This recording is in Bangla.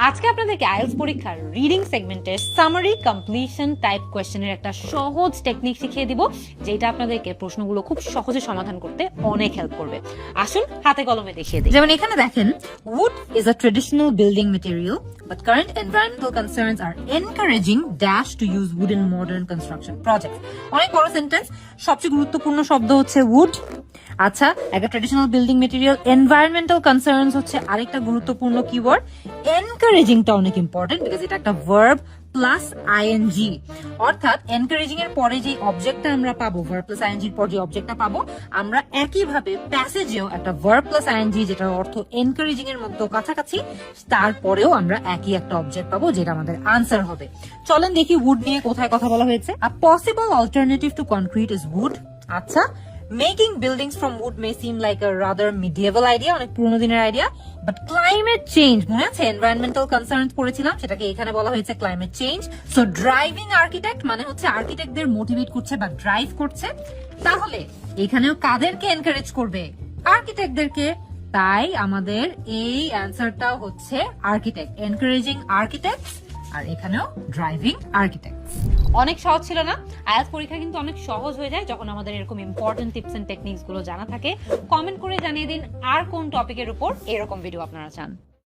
আজকে আপনাদেরকে আইএলটিএস পরীক্ষার রিডিং সেগমেন্টের সামারি কমপ্লিশন টাইপ কোশ্চেনের একটা সহজ টেকনিক শিখিয়ে দিব, যেটা আপনাদেরকে প্রশ্নগুলো খুব সহজে সমাধান করতে অনেক হেল্প করবে। আসুন হাতে কলমে দেখিয়ে দিই। যেমন এখানে দেখেন, wood is a traditional building material, but current environmental concerns are encouraging dash to use wood in modern construction projects. অনেক বড় সেন্টেন্স, সবচেয়ে গুরুত্বপূর্ণ শব্দ হচ্ছে wood। আচ্ছা, একটা traditional building material, environmental concerns হচ্ছে আরেকটা গুরুত্বপূর্ণ কিওয়ার্ড। এনকারেজিংটা অনেক ইম্পর্টেন্ট বিকজ এটা একটা ভার্ব প্লাস আইএনজি, অর্থাৎ এনকারেজিং এর পরে যে অবজেক্টটা আমরা পাবো, ভার্ব প্লাস আইএনজির পর যে অবজেক্টটা পাবো, আমরা একইভাবে প্যাসেজেও একটা ভার্ব প্লাস আইএনজি যেটার অর্থ এনকারেজিং এর মতো কাছাকাছি, তারপরেও আমরা একই একটা অবজেক্ট পাবো যেটা আমাদের আনসার হবে। চলেন দেখি উড নিয়ে কোথায় কথা বলা হয়েছে। A possible alternative to concrete is wood. আচ্ছা, Making buildings from wood may seem like a rather medieval idea, অনেক পুরনো দিনের আইডিয়া, বাট ক্লাইমেট চেঞ্জ, মনে আছে এনভায়রনমেন্টাল কনসার্নস পড়েছিলাম, সেটাকে এখানে বলা হয়েছে climate change. So driving architect মানে হচ্ছে আর্কিটেক্টদের মোটিভেট করছে বা ড্রাইভ করছে, তাহলে এখানেও কাদেরকে এনকারেজ করবে? আর্কিটেক্টদেরকে। তাই আমাদের এই অ্যান্সারটাও হচ্ছে আর্কিটেক্ট, এনকারেজিং আর্কিটেক্টস, আর এখানেও ড্রাইভিং আর্কিটেক্টস। অনেক সহজ ছিল না? আইএলটিএস পরীক্ষা কিন্তু অনেক সহজ হয়ে যায় যখন আমাদের এরকম ইম্পর্টেন্ট টিপস এন্ড টেকনিক্স গুলো জানা থাকে। কমেন্ট করে জানিয়ে দিন আর কোন টপিকের উপর এরকম ভিডিও আপনারা চান।